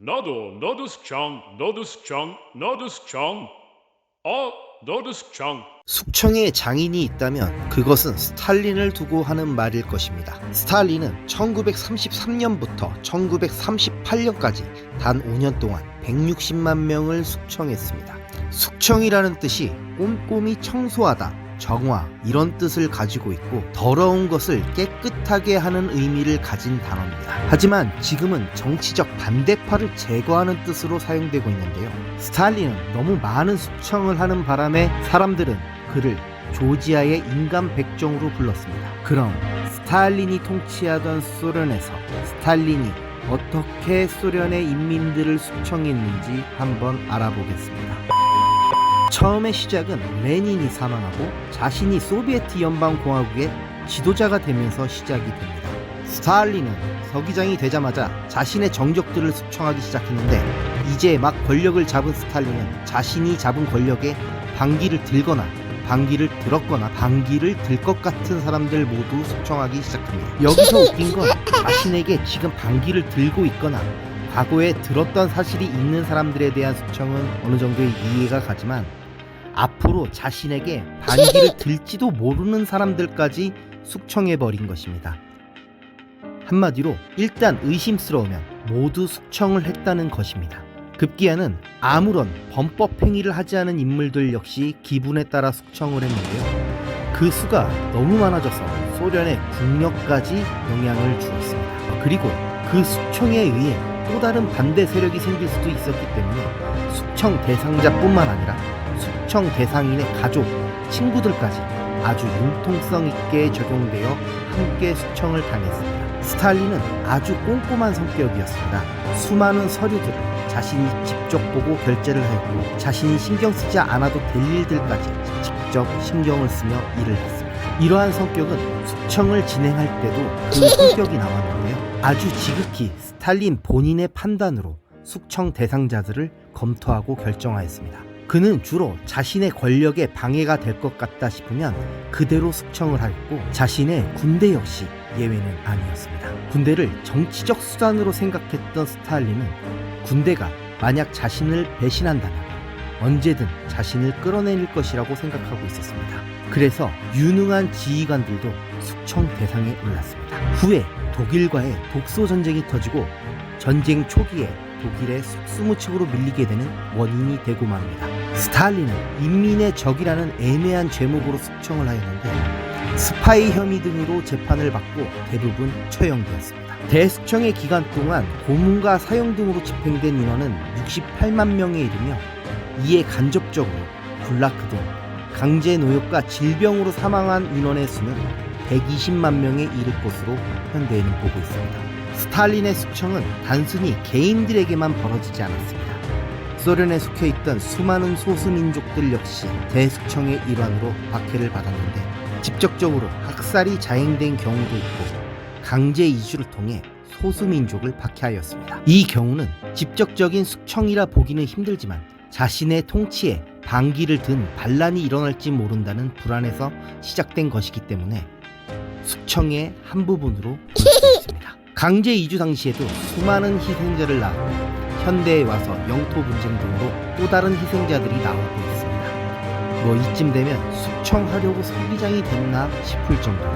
너도 숙청, 너도 숙청, 너도 숙청. 너도 숙청. 숙청에 장인이 있다면 그것은 스탈린을 두고 하는 말일 것입니다. 스탈린은 1933년부터 1938년까지 단 5년 동안 160만 명을 숙청했습니다. 숙청이라는 뜻이 꼼꼼히 청소하다, 정화 이런 뜻을 가지고 있고 더러운 것을 깨끗하게 하는 의미를 가진 단어입니다. 하지만 지금은 정치적 반대파를 제거하는 뜻으로 사용되고 있는데요. 스탈린은 너무 많은 숙청을 하는 바람에 사람들은 그를 조지아의 인간 백정으로 불렀습니다. 그럼 스탈린이 통치하던 소련에서 스탈린이 어떻게 소련의 인민들을 숙청했는지 한번 알아보겠습니다. 처음의 시작은 레닌이 사망하고 자신이 소비에트 연방공화국의 지도자가 되면서 시작이 됩니다. 스탈린은 서기장이 되자마자 자신의 정적들을 숙청하기 시작했는데 이제 막 권력을 잡은 스탈린은 자신이 잡은 권력에 반기를 들거나 반기를 들었거나 반기를 들 것 같은 사람들 모두 숙청하기 시작합니다. 여기서 웃긴 건 자신에게 지금 반기를 들고 있거나 과거에 들었던 사실이 있는 사람들에 대한 숙청은 어느 정도의 이해가 가지만 앞으로 자신에게 반기를 들지도 모르는 사람들까지 숙청해버린 것입니다. 한마디로 일단 의심스러우면 모두 숙청을 했다는 것입니다. 급기야는 아무런 범법 행위를 하지 않은 인물들 역시 기분에 따라 숙청을 했는데요. 그 수가 너무 많아져서 소련의 국력까지 영향을 주었습니다. 그리고 그 숙청에 의해 또 다른 반대 세력이 생길 수도 있었기 때문에 숙청 대상자뿐만 아니라 숙청 대상인의 가족, 친구들까지 아주 융통성 있게 적용되어 함께 숙청을 당했습니다. 스탈린은 아주 꼼꼼한 성격이었습니다. 수많은 서류들을 자신이 직접 보고 결제를 하였고 자신이 신경 쓰지 않아도 될 일들까지 직접 신경을 쓰며 일을 했습니다. 이러한 성격은 숙청을 진행할 때도 그 성격이 나왔는데요. 아주 지극히 스탈린 본인의 판단으로 숙청 대상자들을 검토하고 결정하였습니다. 그는 주로 자신의 권력에 방해가 될 것 같다 싶으면 그대로 숙청을 하였고 자신의 군대 역시 예외는 아니었습니다. 군대를 정치적 수단으로 생각했던 스탈린은 군대가 만약 자신을 배신한다면 언제든 자신을 끌어내릴 것이라고 생각하고 있었습니다. 그래서 유능한 지휘관들도 숙청 대상에 올랐습니다. 후에 독일과의 독소 전쟁이 터지고 전쟁 초기에 독일의 속수무책으로 밀리게 되는 원인이 되고 맙니다. 스탈린은 인민의 적이라는 애매한 죄목으로 숙청을 하였는데 스파이 혐의 등으로 재판을 받고 대부분 처형되었습니다. 대숙청의 기간 동안 고문과 사형 등으로 집행된 인원은 68만 명에 이르며 이에 간접적으로 굴라크 등 강제 노역과 질병으로 사망한 인원의 수는 120만 명에 이를 것으로 현대에는 보고 있습니다. 스탈린의 숙청은 단순히 개인들에게만 벌어지지 않았습니다. 소련에 속해있던 수많은 소수민족들 역시 대숙청의 일환으로 박해를 받았는데 직접적으로 학살이 자행된 경우도 있고 강제 이주를 통해 소수민족을 박해하였습니다. 이 경우는 직접적인 숙청이라 보기는 힘들지만 자신의 통치에 반기를 든 반란이 일어날지 모른다는 불안에서 시작된 것이기 때문에 숙청의 한 부분으로 볼 수 있습니다. 강제 이주 당시에도 수많은 희생자를 낳았고 현대에 와서 영토 분쟁 등으로 또 다른 희생자들이 나오고 있습니다. 뭐 이쯤 되면 숙청하려고 서기장이 됐나 싶을 정도로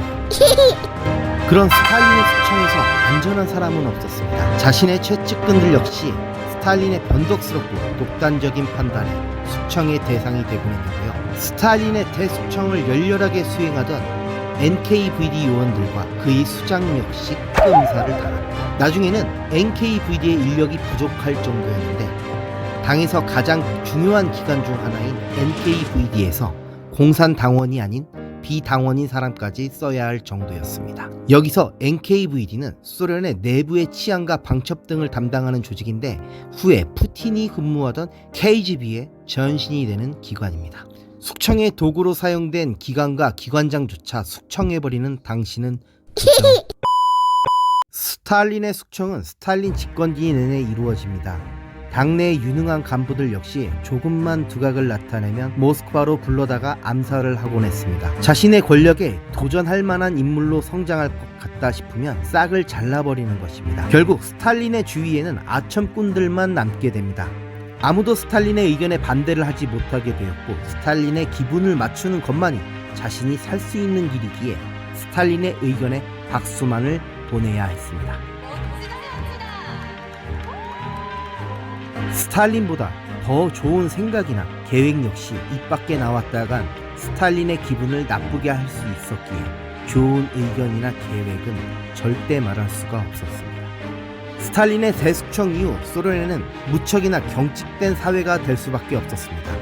그런 스탈린의 숙청에서 안전한 사람은 없었습니다. 자신의 최측근들 역시 스탈린의 변덕스럽고 독단적인 판단에 숙청의 대상이 되곤 했는데요. 스탈린의 대숙청을 열렬하게 수행하던 NKVD 요원들과 그의 수장 역시 끔사를 당합니다. 나중에는 NKVD의 인력이 부족할 정도였는데 당에서 가장 중요한 기관 중 하나인 NKVD에서 공산당원이 아닌 비당원인 사람까지 써야 할 정도였습니다. 여기서 NKVD는 소련의 내부의 치안과 방첩 등을 담당하는 조직인데 후에 푸틴이 근무하던 KGB의 전신이 되는 기관입니다. 숙청의 도구로 사용된 기관과 기관장조차 숙청해버리는 당신은 부정. 스탈린의 숙청은 스탈린 집권기 내내 이루어집니다. 당내 유능한 간부들 역시 조금만 두각을 나타내면 모스크바로 불러다가 암살을 하곤 했습니다. 자신의 권력에 도전할 만한 인물로 성장할 것 같다 싶으면 싹을 잘라버리는 것입니다. 결국 스탈린의 주위에는 아첨꾼들만 남게 됩니다. 아무도 스탈린의 의견에 반대를 하지 못하게 되었고, 스탈린의 기분을 맞추는 것만이 자신이 살 수 있는 길이기에 스탈린의 의견에 박수만을 보내야 했습니다. 스탈린보다 더 좋은 생각이나 계획 역시 입 밖에 나왔다간 스탈린의 기분을 나쁘게 할 수 있었기에 좋은 의견이나 계획은 절대 말할 수가 없었습니다. 스탈린의 대숙청 이후 소련에는 무척이나 경직된 사회가 될 수밖에 없었습니다.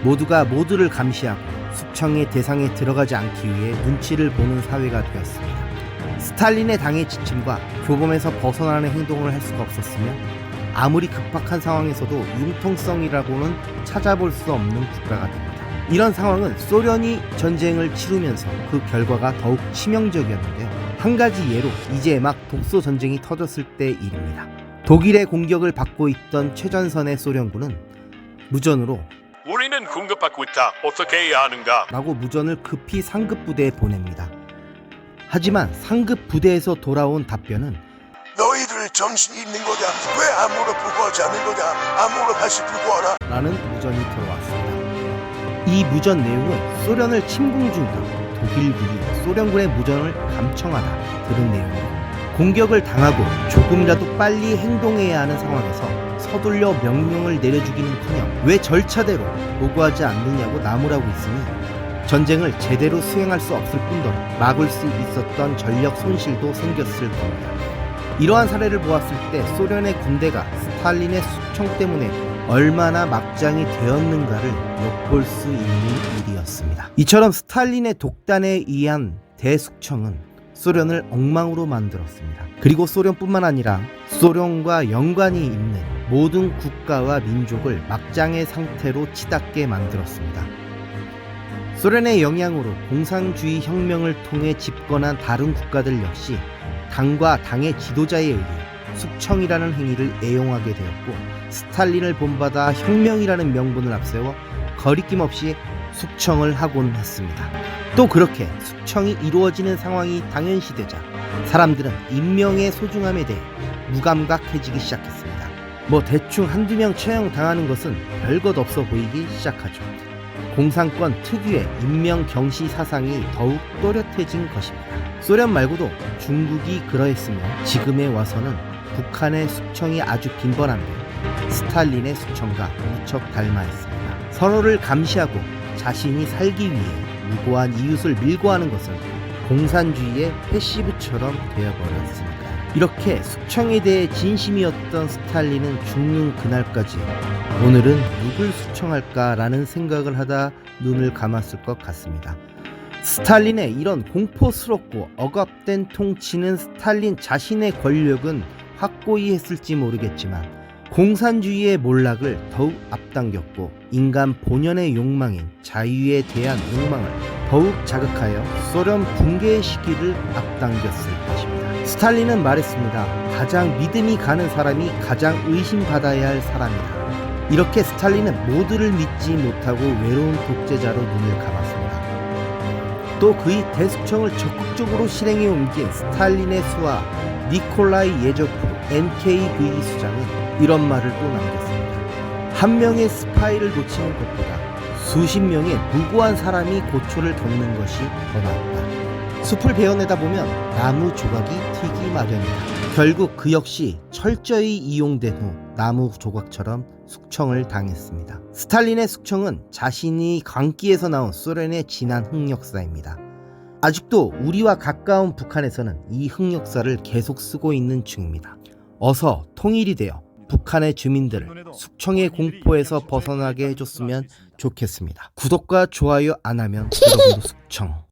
모두가 모두를 감시하고 숙청의 대상에 들어가지 않기 위해 눈치를 보는 사회가 되었습니다. 스탈린의 당의 지침과 교범에서 벗어나는 행동을 할 수가 없었으며 아무리 급박한 상황에서도 융통성이라고는 찾아볼 수 없는 국가가 됩니다. 이런 상황은 소련이 전쟁을 치르면서 그 결과가 더욱 치명적이었는데요. 한 가지 예로 이제 막 독소 전쟁이 터졌을 때 일입니다. 독일의 공격을 받고 있던 최전선의 소련군은 무전으로 우리는 공격받고 있다. 어떻게 해야 하는가? 라고 무전을 급히 상급 부대에 보냅니다. 하지만 상급 부대에서 돌아온 답변은 너희들 정신이 있는 거냐? 왜 아무로 불구하지 않는 거냐? 아무로 다시 불구하라. 라는 무전이 들어왔습니다. 이 무전 내용은 소련을 침공 중이던 독일군이 소련군의 무전을 감청하다 들은 내용으로 공격을 당하고 조금이라도 빨리 행동해야 하는 상황에서 서둘러 명령을 내려주기는커녕 왜 절차대로 보고하지 않느냐고 나무라고 있으니 전쟁을 제대로 수행할 수 없을 뿐더러 막을 수 있었던 전력 손실도 생겼을 겁니다. 이러한 사례를 보았을 때 소련의 군대가 스탈린의 숙청 때문에 얼마나 막장이 되었는가를 엿볼 수 있는 일이었습니다. 이처럼 스탈린의 독단에 의한 대숙청은 소련을 엉망으로 만들었습니다. 그리고 소련뿐만 아니라 소련과 연관이 있는 모든 국가와 민족을 막장의 상태로 치닫게 만들었습니다. 소련의 영향으로 공산주의 혁명을 통해 집권한 다른 국가들 역시 당과 당의 지도자에 의해 숙청이라는 행위를 애용하게 되었고, 스탈린을 본받아 혁명이라는 명분을 앞세워 거리낌 없이 숙청을 하곤 했습니다. 또 그렇게 숙청이 이루어지는 상황이 당연시되자 사람들은 인명의 소중함에 대해 무감각해지기 시작했습니다. 대충 한두 명 처형당하는 것은 별것 없어 보이기 시작하죠. 공산권 특유의 인명 경시 사상이 더욱 또렷해진 것입니다. 소련 말고도 중국이 그러했으며 지금에 와서는 북한의 숙청이 아주 빈번한데 스탈린의 숙청과 무척 닮아 있습니다. 서로를 감시하고 자신이 살기 위해 무고한 이웃을 밀고 하는 것은 공산주의의 패시브처럼 되어버렸으니까요. 이렇게 숙청에 대해 진심이었던 스탈린은 죽는 그날까지 오늘은 누굴 숙청할까라는 생각을 하다 눈을 감았을 것 같습니다. 스탈린의 이런 공포스럽고 억압된 통치는 스탈린 자신의 권력은 확고히 했을지 모르겠지만 공산주의의 몰락을 더욱 앞당겼고 인간 본연의 욕망인 자유에 대한 욕망을 더욱 자극하여 소련 붕괴의 시기를 앞당겼을 것입니다. 스탈린은 말했습니다. 가장 믿음이 가는 사람이 가장 의심받아야 할 사람이다. 이렇게 스탈린은 모두를 믿지 못하고 외로운 독재자로 눈을 감았습니다. 또 그의 대숙청을 적극적으로 실행해 옮긴 스탈린의 수하 니콜라이 예조프 NKV 수장은 이런 말을 또 남겼습니다. 한 명의 스파이를 놓치는 것보다 수십 명의 무고한 사람이 고초를 겪는 것이 더 낫다. 숲을 베어내다 보면 나무 조각이 튀기 마련이다. 결국 그 역시 철저히 이용된 후 나무 조각처럼 숙청을 당했습니다. 스탈린의 숙청은 자신이 광기에서 나온 소련의 지난 흑역사입니다. 아직도 우리와 가까운 북한에서는 이 흑역사를 계속 쓰고 있는 중입니다. 어서 통일이 되어 북한의 주민들을 숙청의 공포에서 벗어나게 해줬으면 좋겠습니다. 구독과 좋아요 안 하면 여러분도 숙청